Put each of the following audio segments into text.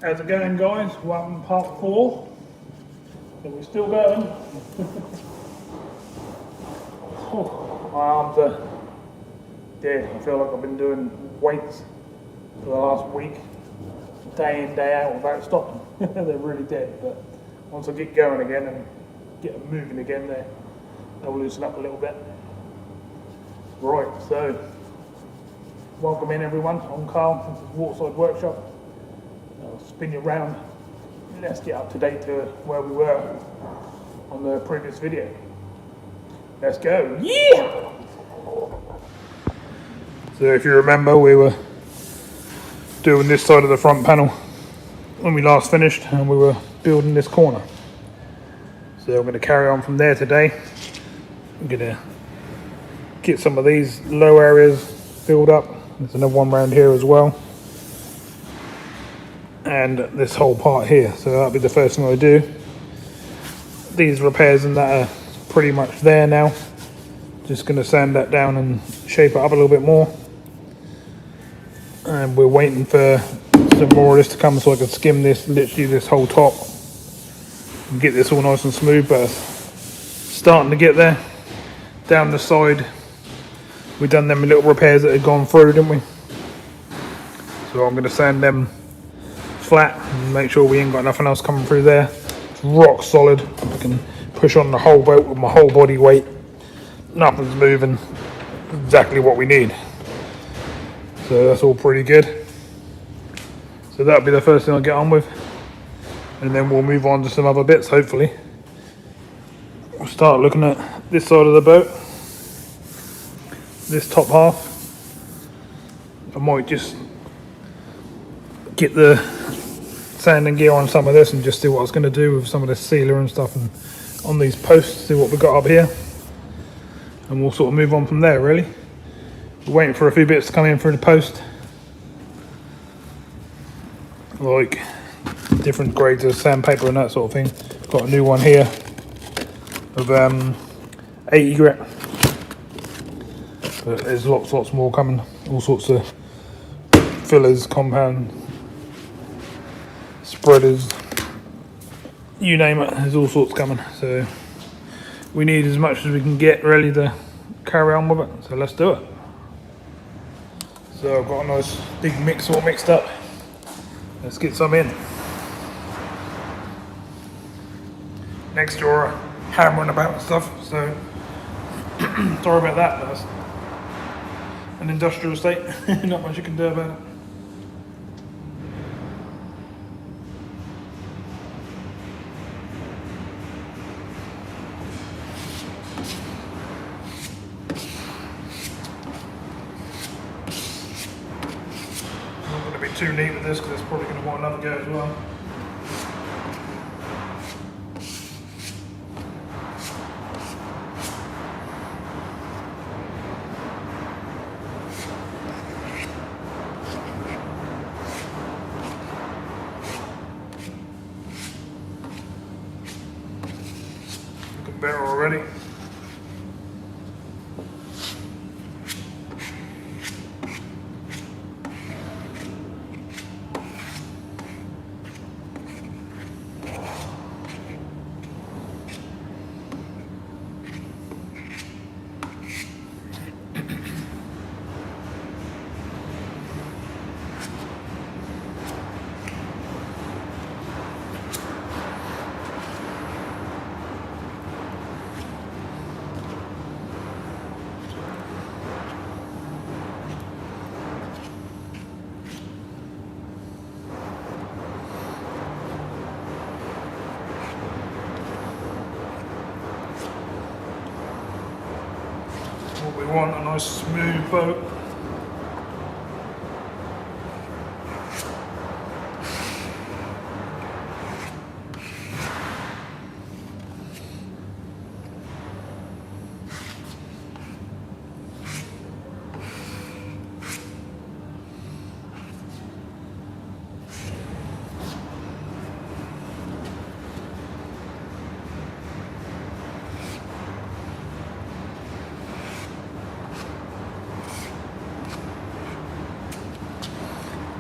How's it going, guys? Welcome to part 4. So we're still going. Oh, my arms are dead. I feel like I've been doing weights for the last week, day in, day out, without stopping. They're really dead, but once I get going again and get them moving again, they'll loosen up a little bit. Right, so welcome in everyone. I'm Carl. This is Waterside Workshop. I'll spin you around. Let's get up to date to where we were on the previous video. Let's go. Yeah! So if you remember, we were doing this side of the front panel when we last finished, and we were building this corner. So I'm going to carry on from there today. I'm going to get some of these low areas filled up. There's another one around here as well. And this whole part here. So that'll be the first thing I do. These repairs and that are pretty much there now. Just going to sand that down and shape it up a little bit more. And we're waiting for some more of this to come so I can skim this, literally this whole top, and get this all nice and smooth. But starting to get there. Down the side, we've done them little repairs that had gone through, didn't we? So I'm going to sand them flat and make sure we ain't got nothing else coming through there. It's rock solid. I can push on the whole boat with my whole body weight. Nothing's moving. Exactly what we need. So that's all pretty good. So that'll be the first thing I'll get on with. And then we'll move on to some other bits, hopefully. We'll start looking at this side of the boat. This top half. I might just get the sanding gear on some of this and just see what I was going to do with some of the sealer and stuff and on these posts, see what we got up here, and we'll sort of move on from there. Really, we're waiting for a few bits to come in through the post, like different grades of sandpaper and that sort of thing. Got a new one here of 80 grit, but there's lots more coming, all sorts of fillers, compound, spreaders, you name it, there's all sorts coming. So we need as much as we can get ready to carry on with it, so let's do it. So I've got a nice big mix all mixed up. Let's get some in. Next door, hammering about and stuff, so sorry about that. That's an industrial estate. Not much you can do about it. Too neat with this because it's probably going to want another go as well. Looking better already. We want a nice smooth boat.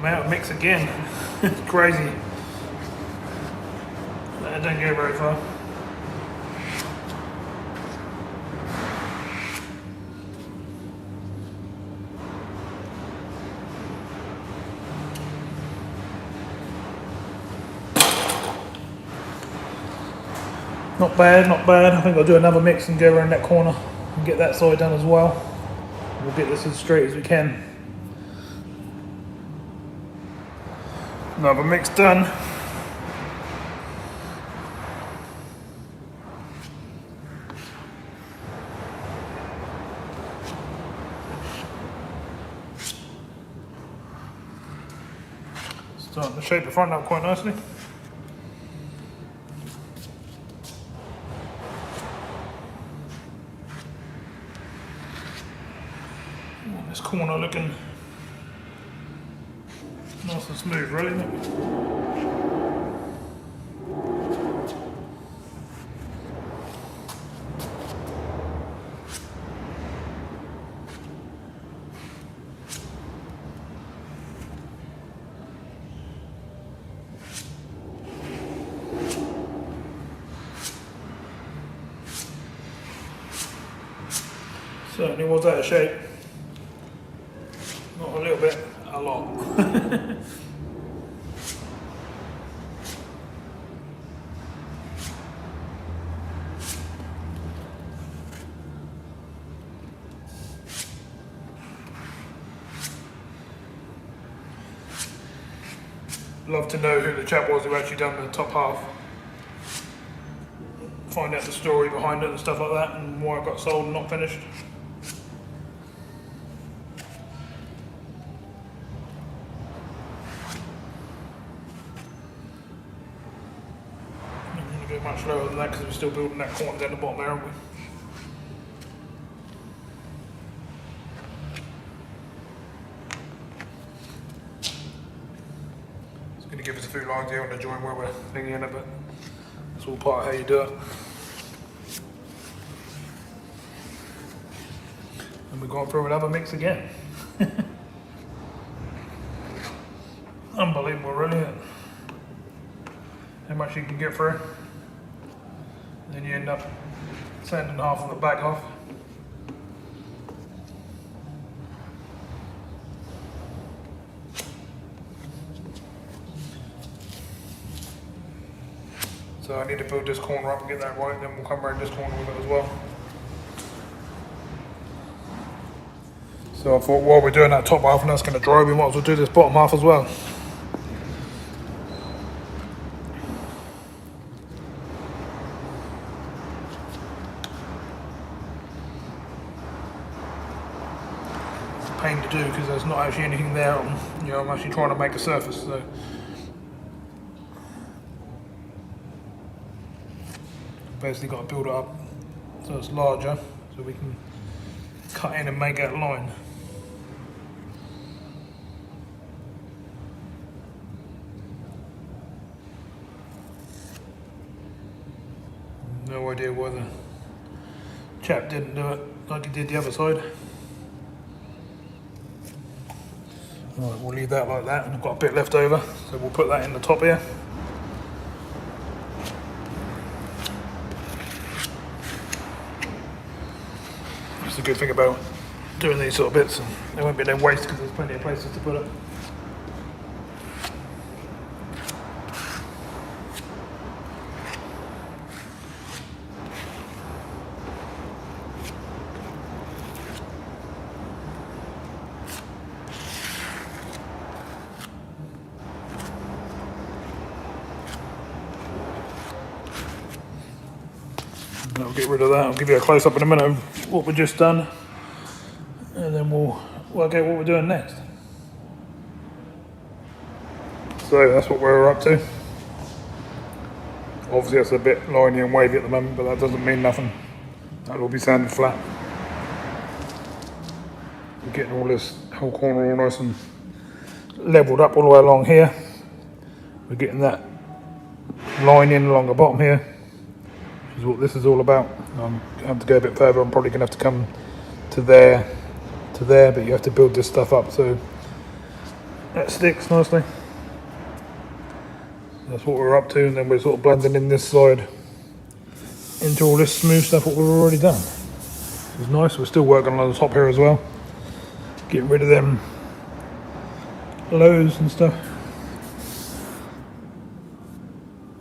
I'm out of mix again. It's crazy. It didn't go very far. Not bad, not bad. I think I'll do another mix and go around that corner and get that side done as well. We'll get this as straight as we can. Another mix done. Starting to shape the front up quite nicely. This corner looking nice and smooth, really, isn't it? Certainly was out of shape. Not a little bit, a lot. Love to know who the chap was who actually done the top half. Find out the story behind it and stuff like that, and why it got sold and not finished. Not going to go much lower than that because we're still building that corner down the bottom there, aren't we? Give us a few lines here on the joint where we're thinking in it, but it's all part of how you do it. And we're going through another mix again. Unbelievable, really. How much you can get through. And then you end up sanding half of the back off. So I need to build this corner up and get that right, and then we'll come around this corner with it as well. So I thought while we're doing that top half and that's going to dry, we might as well do this bottom half as well. It's a pain to do because there's not actually anything there. I'm actually trying to make a surface. So. Basically got to build it up so it's larger so we can cut in and make that line. No idea why the chap didn't do it like he did the other side. Right, we'll leave that like that, and I've got a bit left over, so we'll put that in the top here. That's the good thing about doing these sort of bits, and there won't be no waste because there's plenty of places to put it. I'll get rid of that. I'll give you a close up in a minute of what we've just done, and then we'll work out what we're doing next. So that's what we're up to. Obviously that's a bit liney and wavy at the moment, but that doesn't mean nothing. That'll all be sanded flat. We're getting all this whole corner all nice and levelled up all the way along here. We're getting that line in along the bottom here, which is what this is all about. I'm going to have to go a bit further. I'm probably going to have to come to there, but you have to build this stuff up so that sticks nicely. That's what we're up to, and then we're sort of blending in this side into all this smooth stuff what we've already done. It's nice. We're still working on the top here as well, getting rid of them lows and stuff.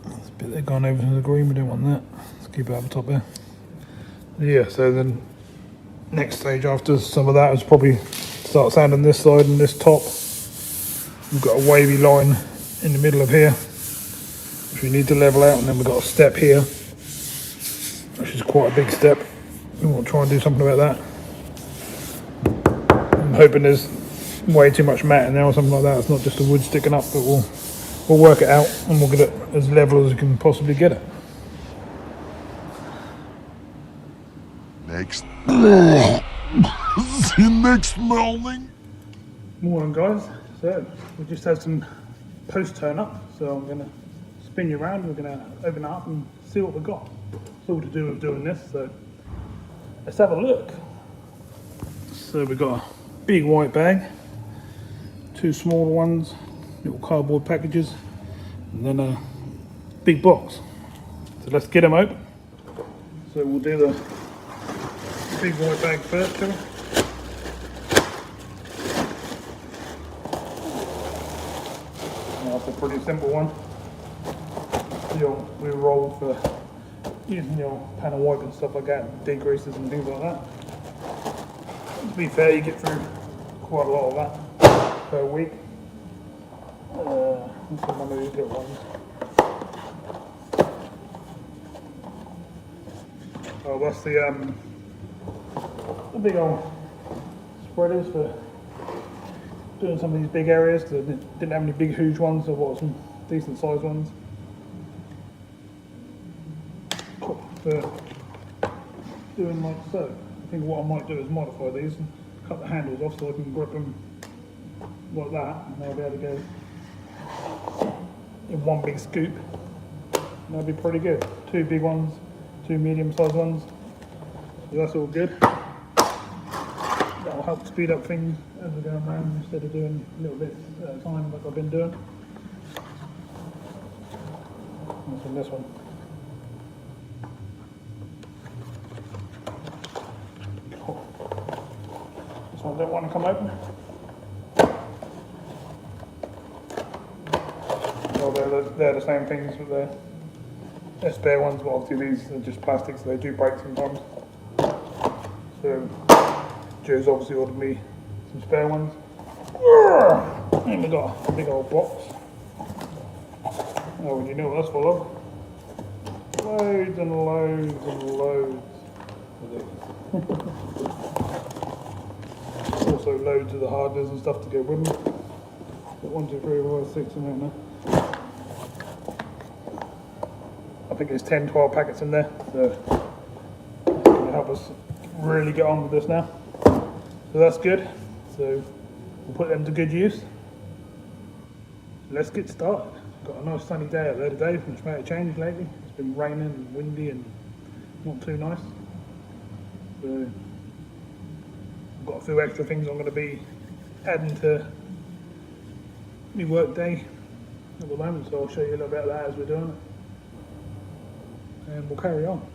This bit they've gone over to the green, we don't want that. Let's keep it up the top there. Yeah, so then next stage after some of that is probably start sanding this side and this top. We've got a wavy line in the middle of here, which we need to level out, and then we've got a step here, which is quite a big step. We want to try and do something about that. I'm hoping there's way too much mat in there or something like that. It's not just the wood sticking up, but we'll work it out and we'll get it as level as we can possibly get it. Next. See you next morning. Morning, guys. So we just had some post turn up, so I'm going to spin you around. We're going to open it up and see what we've got. It's all to do with doing this, so let's have a look. So we've got a big white bag, two smaller ones, little cardboard packages, and then a big box. So let's get them open. So we'll do the big white bag first, shall we? That's a pretty simple one. We roll for using your panel wipe and stuff like that, degreasers and things like that. To be fair, you get through quite a lot of that per week. This is one of these little ones. Oh, that's the big old spreaders for doing some of these big areas. They didn't have any big huge ones, so what, some decent sized ones. For doing like so. I think what I might do is modify these and cut the handles off so I can grip them like that, and they'll be able to go in one big scoop. And that'll be pretty good. Two big ones, two medium sized ones. So that's all good. That'll help speed up things as we're going around instead of doing little bits at a time like I've been doing. That's on this one. This one don't want to come open. Well, they're the same things, but they're spare ones, but obviously these are just plastic, so they do break sometimes. So Joe's obviously ordered me some spare ones. And we got a big old box. Oh, and you know what that's full of? Loads and loads and loads of these. Also loads of the hardeners and stuff to go with them. Got 1, 2, 3, 4, 6 in there now. I think there's 10, 12 packets in there, so it's going to help us really get on with this now. So that's good. So we'll put them to good use. Let's get started. Got a nice sunny day out there today, which made a change lately. It's been raining and windy and not too nice. So I've got a few extra things I'm going to be adding to my work day at the moment, so I'll show you a little bit of that as we're doing it. And we'll carry on.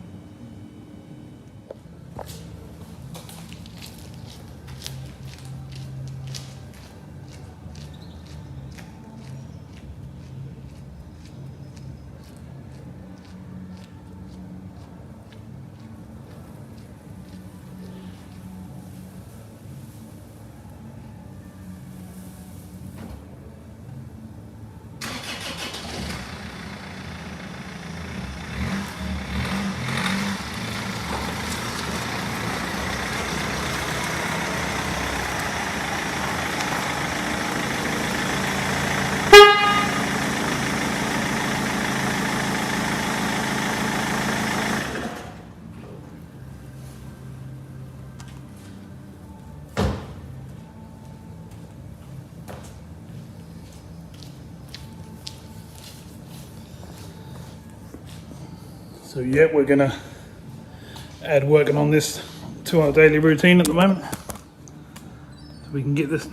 So yeah, we're gonna add working on this to our daily routine at the moment. So we can get this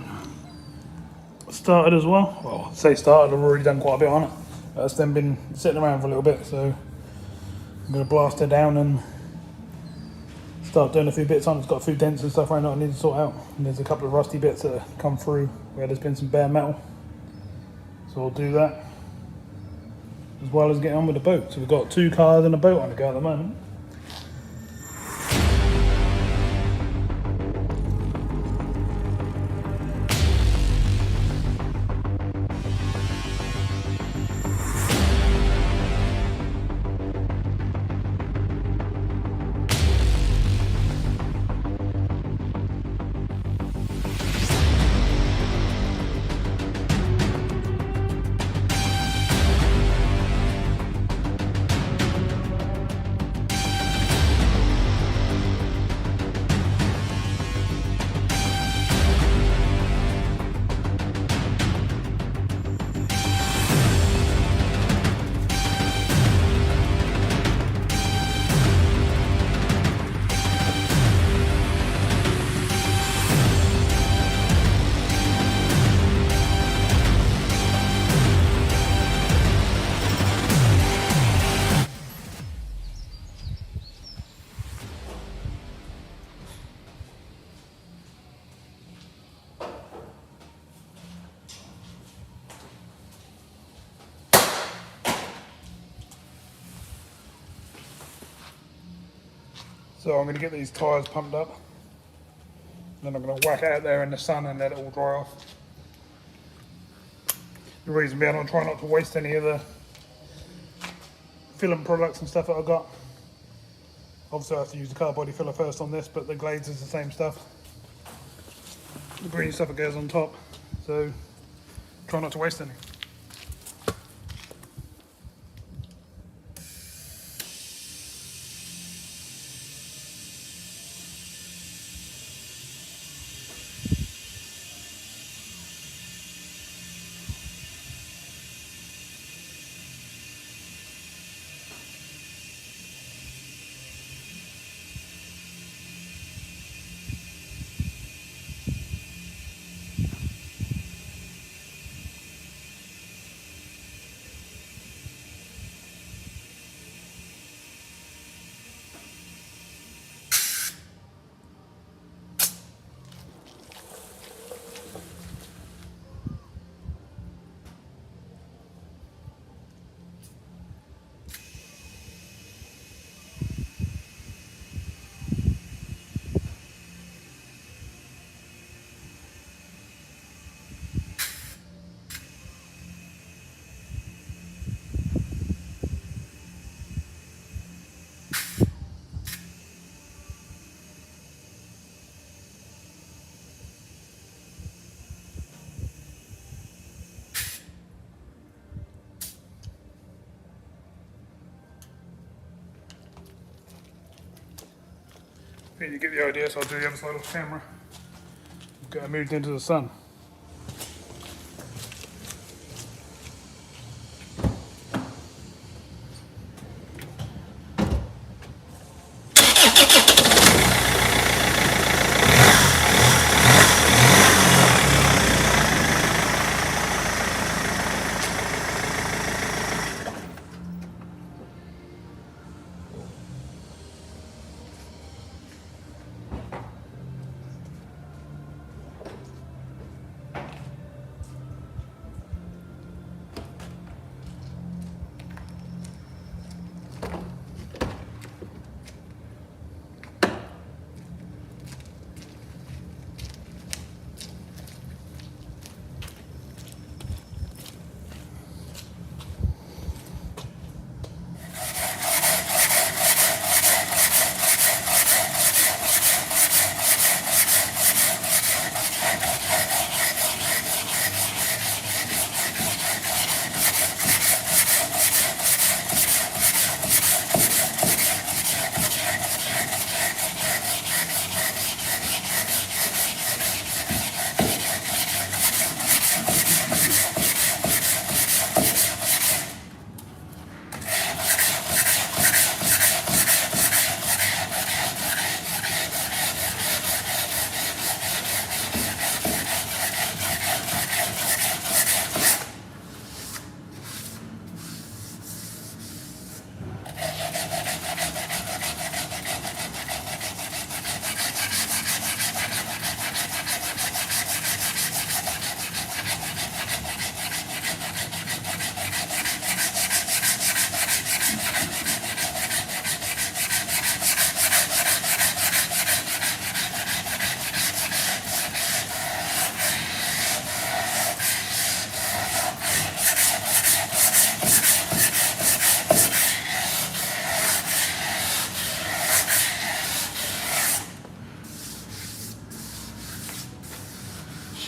started as well. Well, say started, I've already done quite a bit on it. That's then been sitting around for a little bit, so I'm going to blast her down and start doing a few bits on it. It's got a few dents and stuff around it I need to sort out. And there's a couple of rusty bits that have come through where there's been some bare metal. So I'll do that, as well as get on with the boat. So we've got 2 cars and a boat on the go at the moment. So I'm going to get these tyres pumped up, then I'm going to whack it out there in the sun and let it all dry off. The reason being, I'm trying not to waste any of the filling products and stuff that I've got. Obviously I have to use the car body filler first on this, but the Glaze is the same stuff. The green stuff that goes on top, so try not to waste any. I think you get the idea, so I'll do the other side of the camera. Get it moved into the sun.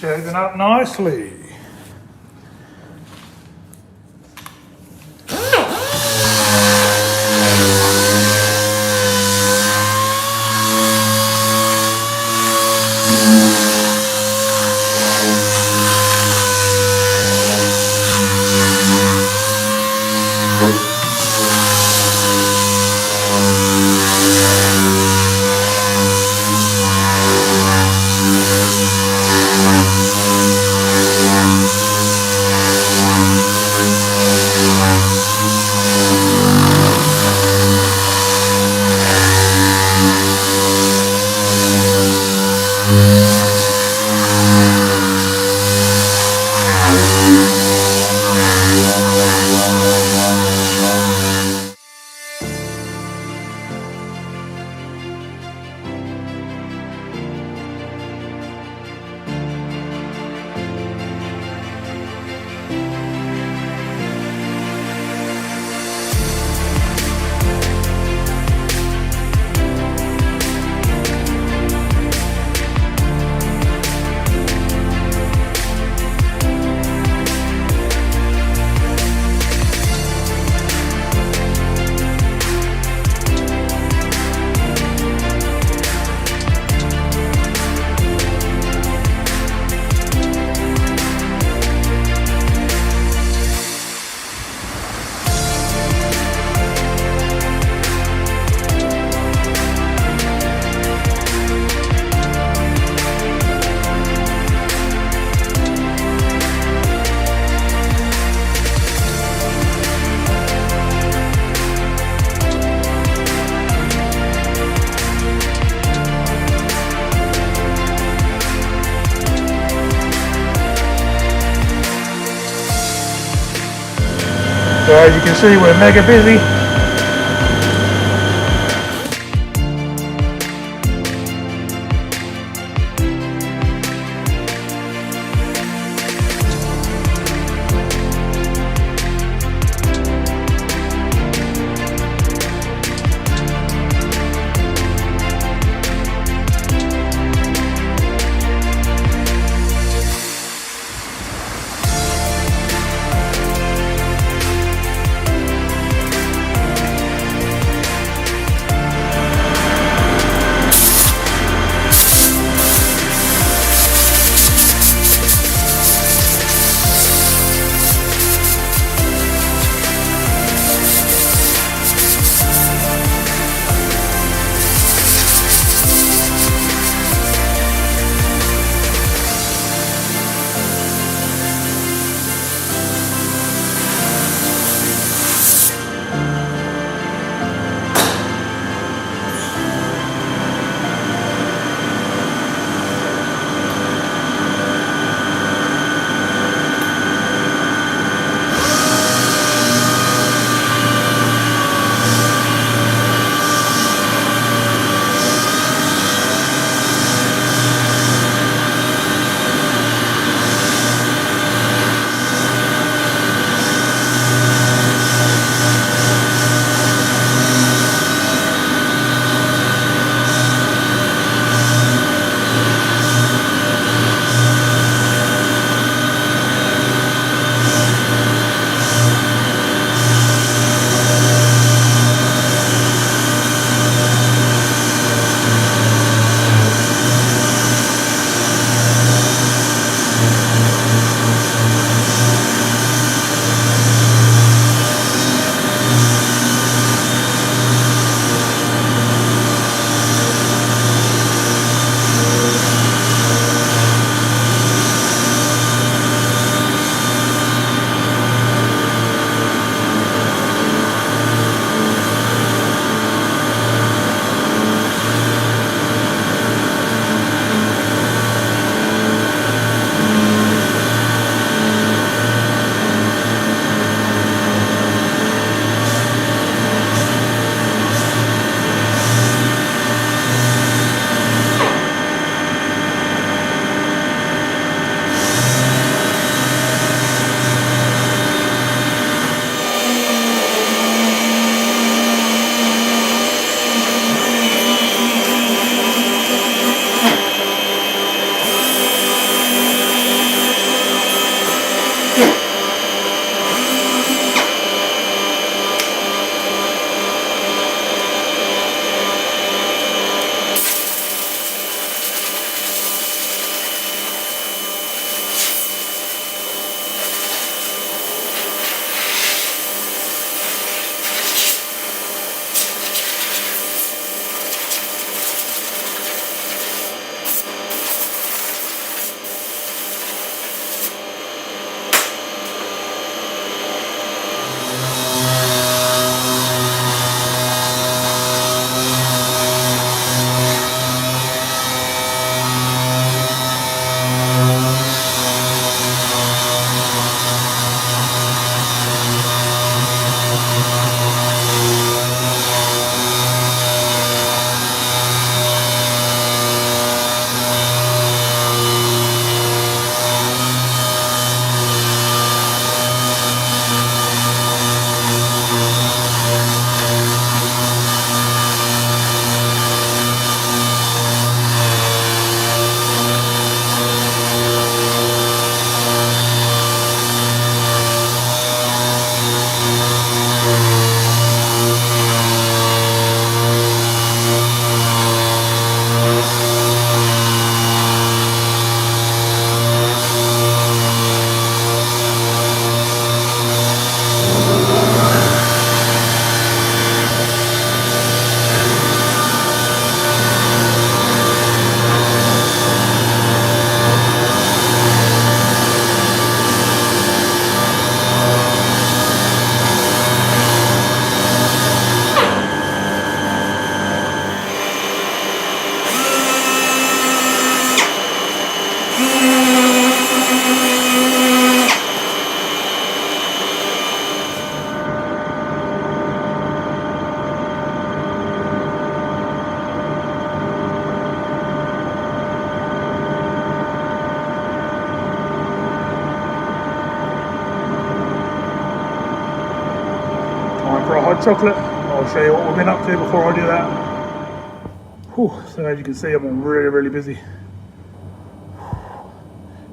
Shaping up nicely. So as you can see, we're mega busy. hot chocolate. I'll show you what we've been up to before I do that. Whew, so as you can see, I've been really busy.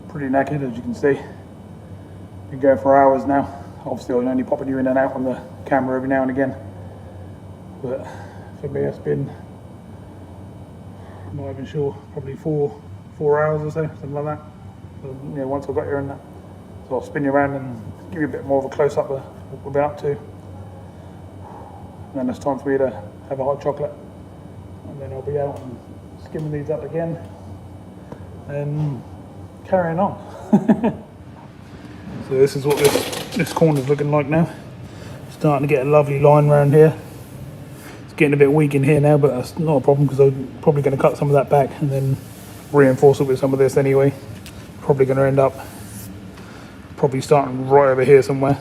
Pretty knackered, as you can see. Been going for hours now. Obviously I'm only popping you in and out on the camera every now and again. But for me it's been, I'm not even sure, probably four hours or so, something like that. So, you know, once I got here and that. So I'll spin you around and give you a bit more of a close up of what we've been up to. And then it's time for me to have a hot chocolate. And then I'll be out and skimming these up again. And carrying on. So this is what this corner's looking like now. Starting to get a lovely line around here. It's getting a bit weak in here now, but that's not a problem because I'm probably going to cut some of that back and then reinforce it with some of this anyway. Probably going to end up probably starting right over here somewhere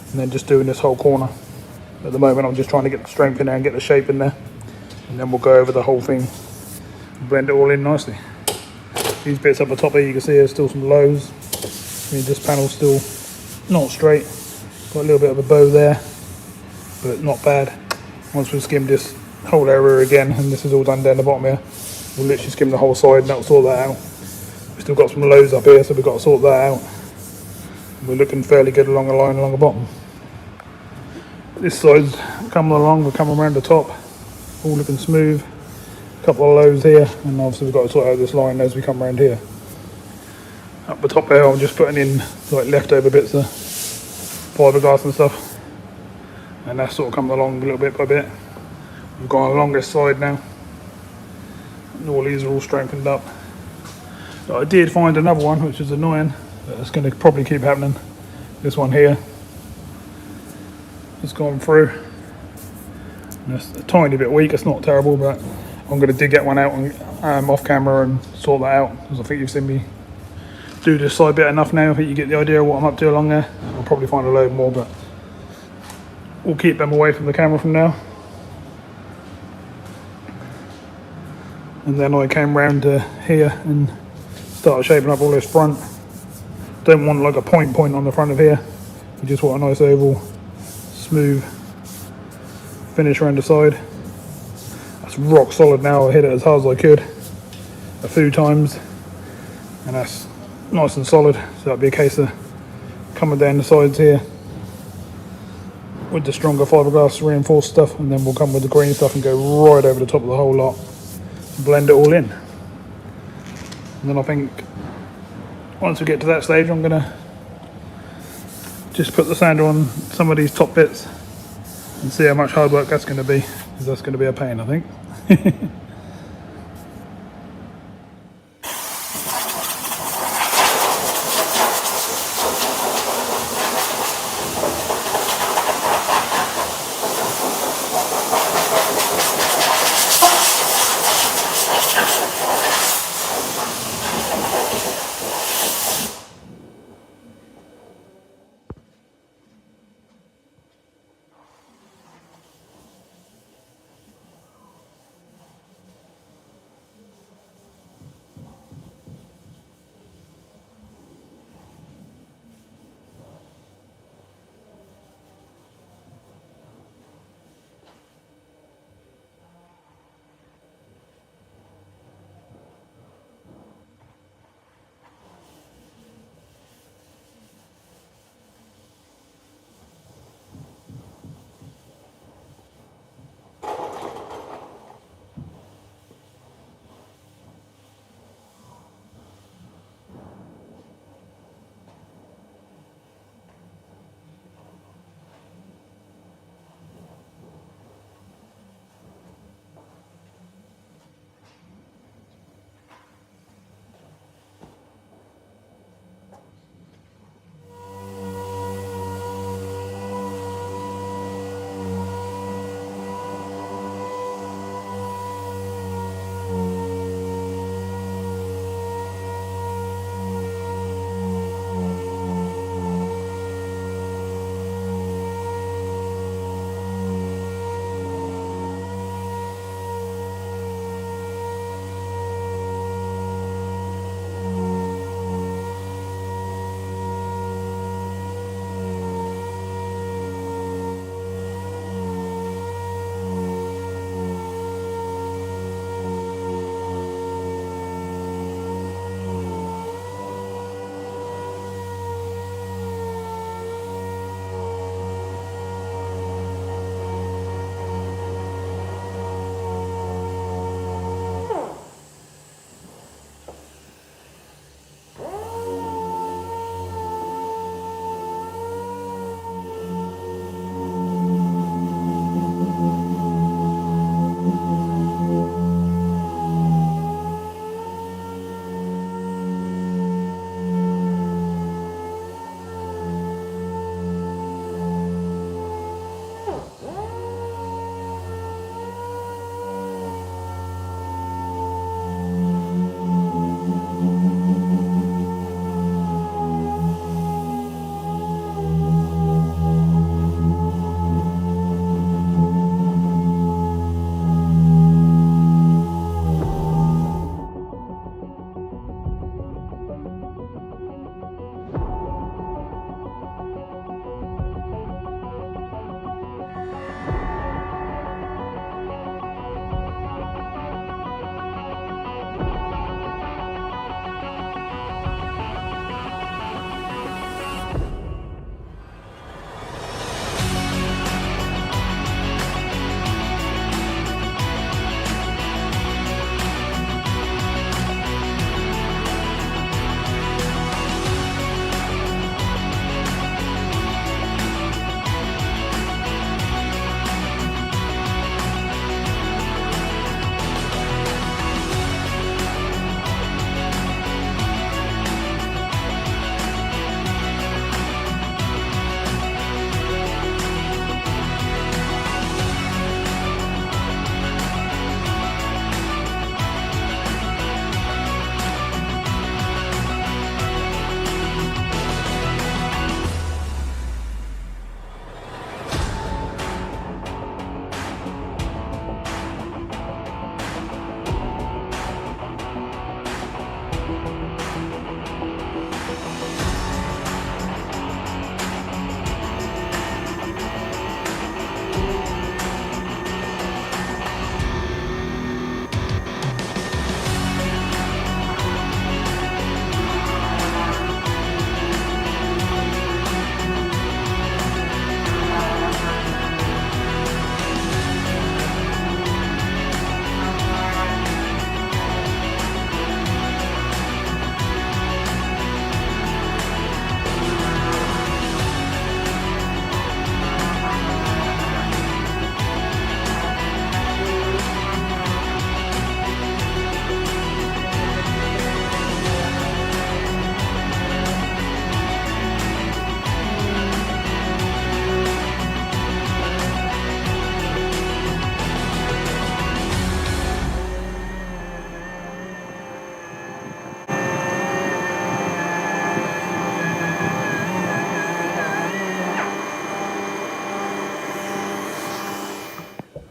and then just doing this whole corner. At the moment I'm just trying to get the strength in there and get the shape in there, and then we'll go over the whole thing and blend it all in nicely. These bits up the top here, you can see there's still some lows. I mean, this panel's still not straight. Got a little bit of a bow there, but not bad. Once we've skimmed this whole area again, and this is all done down the bottom here, we'll literally skim the whole side and that'll sort that out. We've still got some lows up here, so we've got to sort that out. We're looking fairly good along the line along the bottom. This side's coming along, we're coming around the top, all looking smooth. A couple of lows here, and obviously we've got to sort out this line as we come around here. Up the top there, I'm just putting in like leftover bits of fiberglass and stuff, and that's sort of coming along a little bit by bit. We've gone along this side now, and all these are all strengthened up. But I did find another one which is annoying, but it's going to probably keep happening. This one here, it's gone through. And it's a tiny bit weak, it's not terrible, but I'm going to dig that one out and, off camera and sort that out, because I think you've seen me do this side bit enough now. I think you get the idea of what I'm up to along there. I'll probably find a load more, but we'll keep them away from the camera from now. And then I came round to here and started shaping up all this front. Don't want like a point on the front of here. We just want a nice oval, smooth finish around the side. That's rock solid now. I hit it as hard as I could a few times, and that's nice and solid. So that'll be a case of coming down the sides here with the stronger fiberglass reinforced stuff, and then we'll come with the green stuff and go right over the top of the whole lot, blend it all in. And then I think once we get to that stage, I'm gonna just put the sander on some of these top bits and see how much hard work that's going to be, because that's going to be a pain, I think.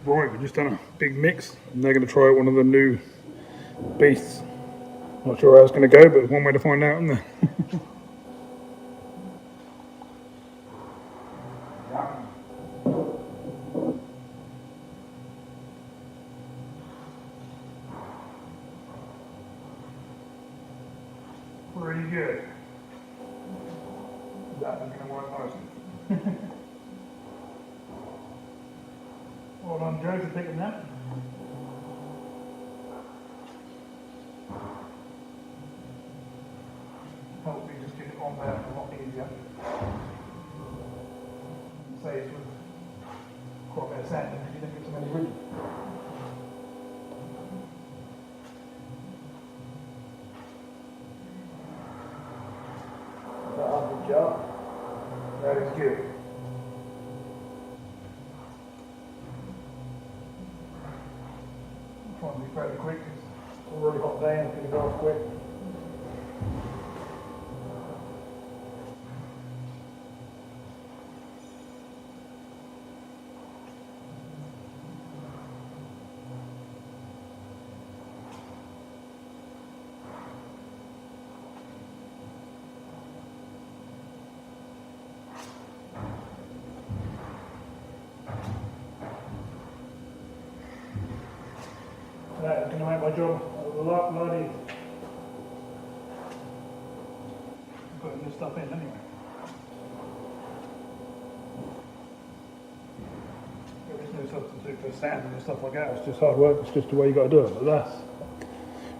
Right, we've just done a big mix, and they're going to try one of the new beasts. Not sure how it's going to go, but one way to find out, isn't there? Pretty good. That is going to work nicely. Well done, Joe, for picking that. Help me just get it on there a lot easier. Saves with quite a bit of sand because you don't get so many ridges. Good job. That is good. I'm trying to be fairly quick. It's a really hot day and it's going to go off quick. That is going to make my job a lot easier. Putting this stuff in anyway. There is no substitute for sand and stuff like that. It's just hard work. It's just the way you got to do it. But that's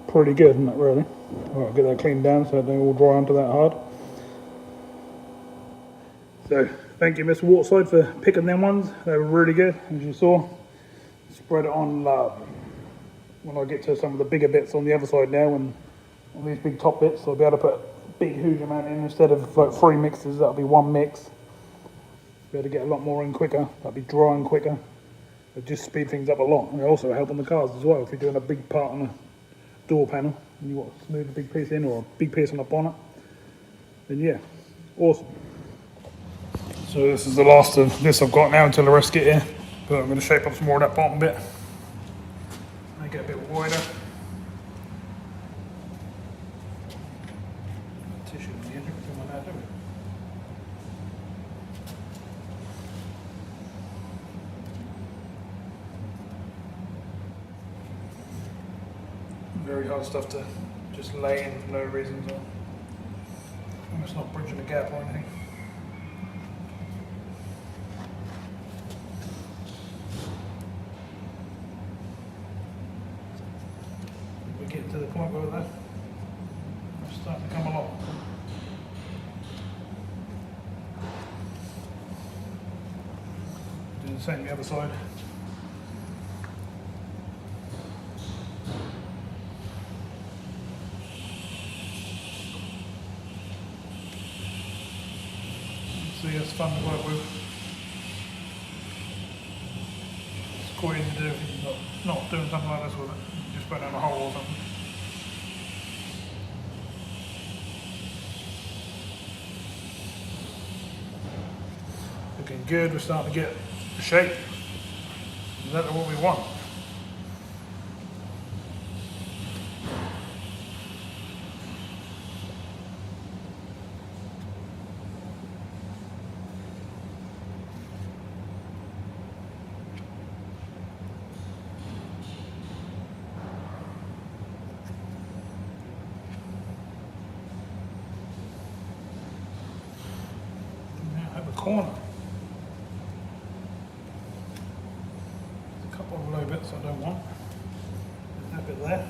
pretty good, isn't it? Really. Alright, get that cleaned down so it don't all dry onto that hard. So thank you, Mr. Waterside, for picking them ones. They were really good, as you saw. Spread it on lovely. When I get to some of the bigger bits on the other side now, and on these big top bits, I'll be able to put a big huge amount in instead of like 3 mixes. That'll be 1 mix. Be able to get a lot more in quicker. That'll be drying quicker. It'll just speed things up a lot. And it'll also help on the cars as well. If you're doing a big part on a door panel and you want to smooth a big piece in, or a big piece on the bonnet, then yeah, awesome. So this is the last of this I've got now until the rest get here. But I'm going to shape up some more of that bottom bit. Make it a bit wider. Tissue on the edge, everything like that, do we? Very hard stuff to just lay in for no reason. So it's not bridging a gap or anything. Getting to the point where they're starting to come along. Do the same on the other side. See, it's fun to work with. It's quite easy to do if you're not doing something like this with it. Just put down a hole or something. Looking good, we're starting to get the shape. Exactly what we want. Corner. There's a couple of low bits I don't want. There's that bit there.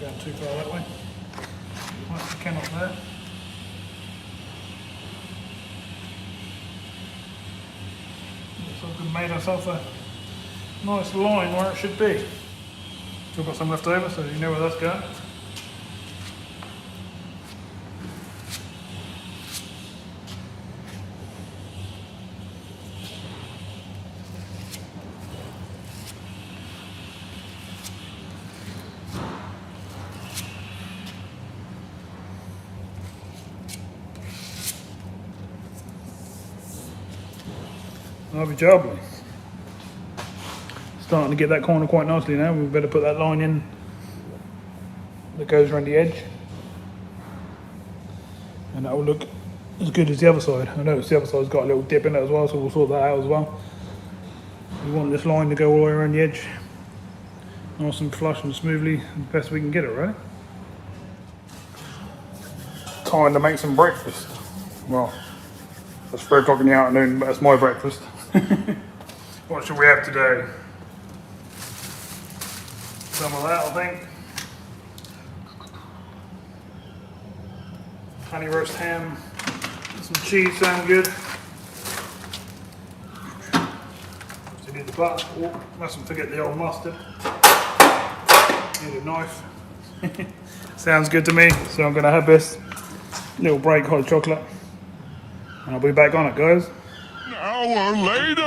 Going too far that way. Once we can up there. Looks like we've made ourselves a nice line where it should be. Still got some left over, so you know where that's going. Lovely jubbly. Starting to get that corner quite nicely now. We better put that line in that goes around the edge, and that will look as good as the other side. I noticed the other side's got a little dip in it as well, so we'll sort that out as well. We want this line to go all the way around the edge, nice and flush and smoothly, the best we can get it, right? Time to make some breakfast. Well, it's 3 o'clock in the afternoon, but that's my breakfast. What should we have today? Some of that, I think. Honey roast ham, some cheese sound good. So need the butter. Oh, mustn't forget the old mustard. Need a knife. Sounds good to me. So I'm gonna have this little break hot chocolate, and I'll be back on it, guys. An hour later.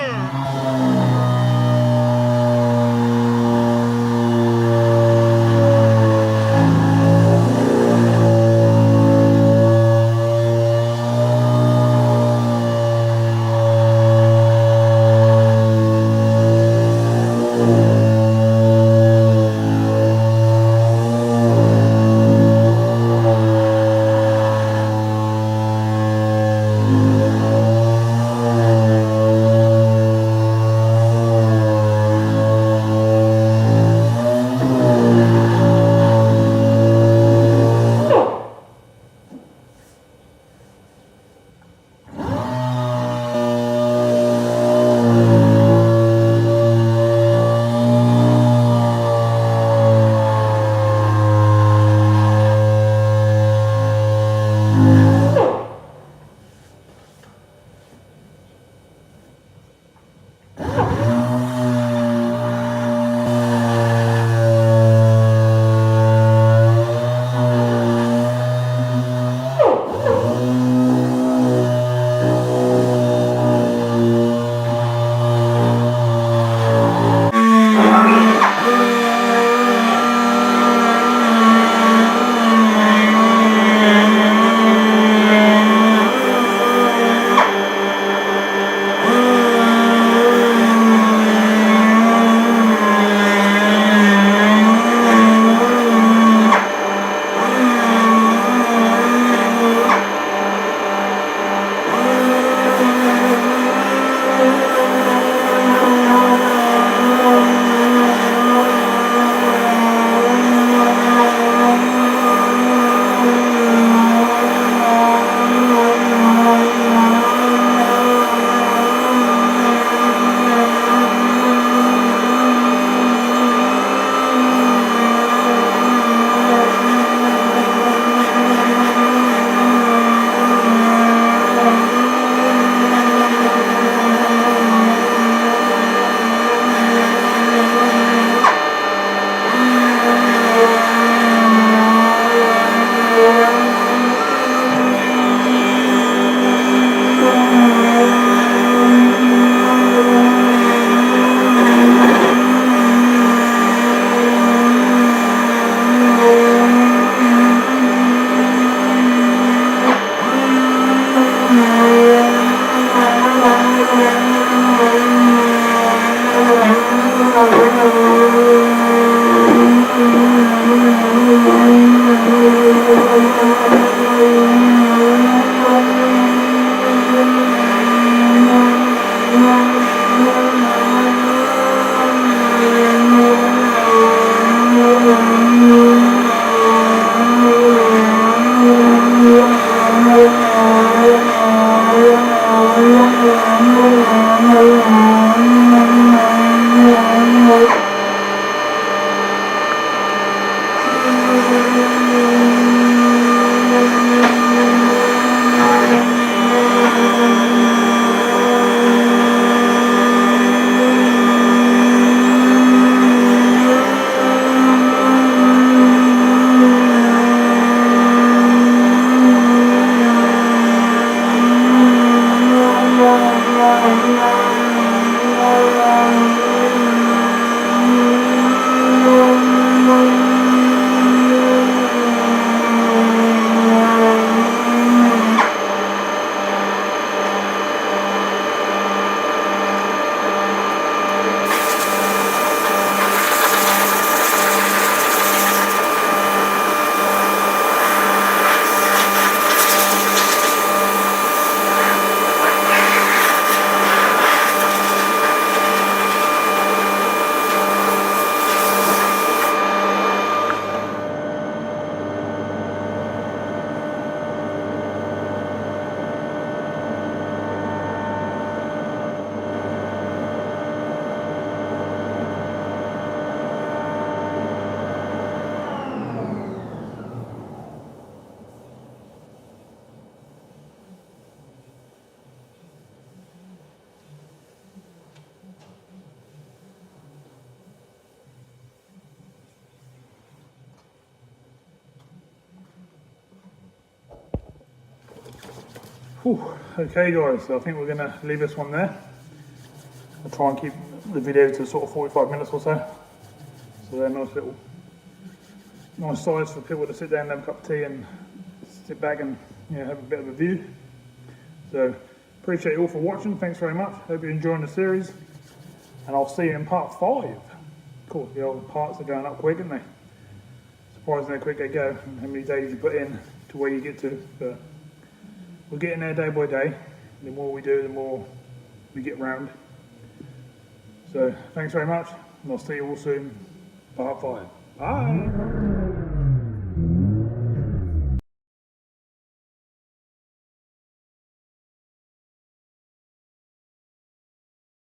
Whew. Okay guys, so I think we're going to leave this one there. I'll try and keep the video to sort of 45 minutes or so. So they're nice size for people to sit down and have a cup of tea and sit back and have a bit of a view. So appreciate you all for watching. Thanks very much. Hope you're enjoying the series. And I'll see you in part 5. Of course, the old parts are going up quick, aren't they? Surprising how quick they go and how many days you put in to where you get to. But we're getting there day by day. The more we do, the more we get round. So thanks very much, and I'll see you all soon. Part 5. Bye.